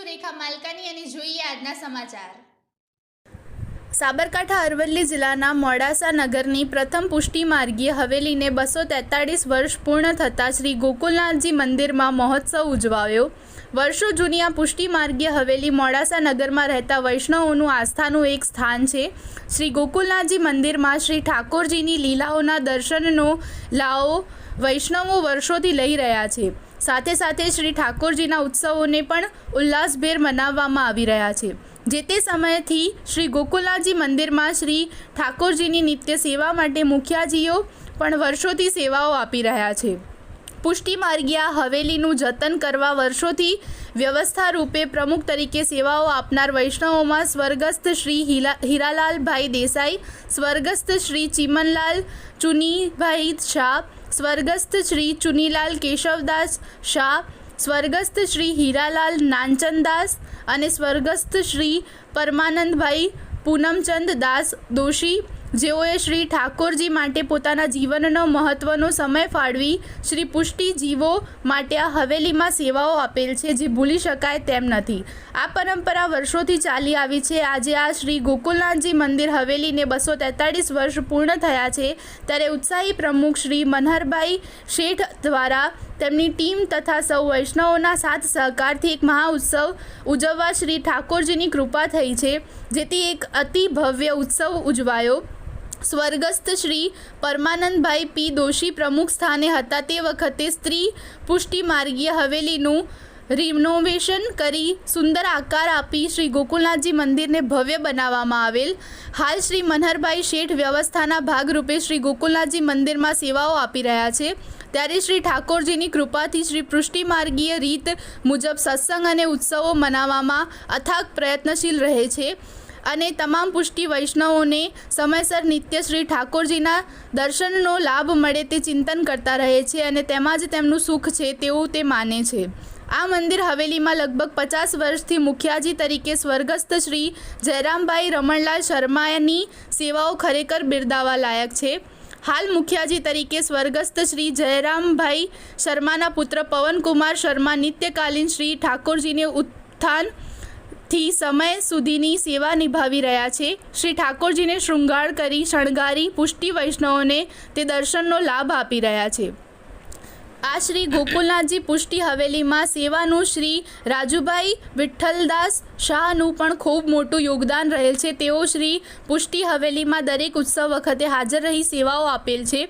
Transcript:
રેખા માલકાની અને જોઈએ આજના સમાચાર। સાબરકાંઠા અરવલ્લી જિલ્લાના મોડાસા નગરની પ્રથમ પુષ્ટિ માર્ગીય હવેલીને 243 વર્ષ પૂર્ણ થતાં શ્રી ગોકુલનાથજી મંદિરમાં મહોત્સવ ઉજવાયો। વર્ષો જૂની આ પુષ્ટિ માર્ગીય હવેલી મોડાસા નગરમાં રહેતા વૈષ્ણવોનું આસ્થાનું એક સ્થાન છે। શ્રી ગોકુલનાથજી મંદિરમાં શ્રી ઠાકોરજીની લીલાઓના દર્શનનો લાવો વૈષ્ણવો વર્ષોથી લઈ રહ્યા છે। સાથે સાથે શ્રી ઠાકોરજીના ઉત્સવોને પણ ઉલ્લાસભેર મનાવવામાં આવી રહ્યા છે। જે તે સમયથી શ્રી ગોકુલનાથજી મંદિરમાં શ્રી ઠાકોરજીની નિત્ય સેવા માટે મુખિયાજીઓ પણ વર્ષોથી સેવાઓ આપી રહ્યા છે। પુષ્ટિ માર્ગીય હવેલીનું જતન કરવા વર્ષોથી વ્યવસ્થા રૂપે પ્રમુખ તરીકે સેવાઓ આપનાર વૈષ્ણવોમાં સ્વર્ગસ્થ શ્રી હીરાલાલભાઈ દેસાઈ, સ્વર્ગસ્થ શ્રી ચીમનલાલ ચુનીભાઈ શાહ, સ્વર્ગસ્થ શ્રી ચુનીલાલ કેશવદાસ શાહ, સ્વર્ગસ્થ શ્રી હીરાલાલ નાનચંદાસ અને સ્વર્ગસ્થ શ્રી પરમાનંદભાઈ પૂનમચંદ દાસ દોશી, જેઓએ શ્રી ઠાકોરજી માટે પોતાના જીવનનો મહત્ત્વનો સમય ફાળવી શ્રી પુષ્ટિ જીવો માટે આ હવેલીમાં સેવાઓ આપેલ છે, જે ભૂલી શકાય તેમ નથી। આ પરંપરા વર્ષોથી ચાલી આવી છે। આજે આ શ્રી ગોકુલનાથજી મંદિર હવેલીને 243 વર્ષ પૂર્ણ થયા છે, ત્યારે ઉત્સાહી પ્રમુખ શ્રી મનહરભાઈ શેઠ દ્વારા તેમની ટીમ તથા સૌ વૈષ્ણવોના સાથ સહકારથી એક મહાઉત્સવ ઉજવવા શ્રી ઠાકોરજીની કૃપા થઈ છે, જેથી એક અતિ ભવ્ય ઉત્સવ ઉજવાયો। સ્વર્ગસ્થ શ્રી પરમાનંદભાઈ પી દોશી પ્રમુખ સ્થાને હતા તે વખતે સ્ત્રી પુષ્ટિ માર્ગીય હવેલીનું રિનોવેશન કરી સુંદર આકાર આપી શ્રી ગોકુલનાથજી મંદિરને ભવ્ય બનાવવામાં આવેલ। હાલ શ્રી મનહરભાઈ શેઠ વ્યવસ્થાના ભાગરૂપે શ્રી ગોકુલનાથજી મંદિરમાં સેવાઓ આપી રહ્યા છે, ત્યારે શ્રી ઠાકોરજીની કૃપાથી શ્રી પુષ્ટિ માર્ગીય રીત મુજબ સત્સંગ અને ઉત્સવો મનાવવામાં અથાગ પ્રયત્નશીલ રહે છે અને તમામ પુષ્ટિ વૈષ્ણવોને સમયસર નિત્ય શ્રી ઠાકોરજીના દર્શનનો લાભ મળે તે ચિંતન કરતા રહે છે અને તેમાં જ તેમનું સુખ છે તેવું તે માને છે। આ મંદિર હવેલીમાં લગભગ 50 વર્ષથી મુખિયાજી તરીકે સ્વર્ગસ્થ શ્રી જયરામભાઈ રમણલાલ શર્માની સેવાઓ ખરેખર બિરદાવવા લાયક છે। હાલ મુખિયાજી તરીકે સ્વર્ગસ્થ શ્રી જયરામભાઈ શર્માના પુત્ર પવનકુમાર શર્મા નિત્યકાલીન શ્રી ઠાકોરજીને ઉત્થાનથી સમય સુધીની સેવા નિભાવી રહ્યા છે। શ્રી ઠાકોરજીને શૃંગાર કરી શણગારી પુષ્ટિ વૈષ્ણવોને તે દર્શનનો લાભ આપી રહ્યા છે। આ શ્રી ગોકુલનાથજી પુષ્ટિ હવેલીમાં સેવાનું શ્રી રાજુભાઈ વિઠ્ઠલદાસ શાહનું પણ ખૂબ મોટું યોગદાન રહેલ છે। તેઓ શ્રી પુષ્ટિ હવેલીમાં દરેક ઉત્સવ વખતે હાજર રહી સેવાઓ આપેલ છે।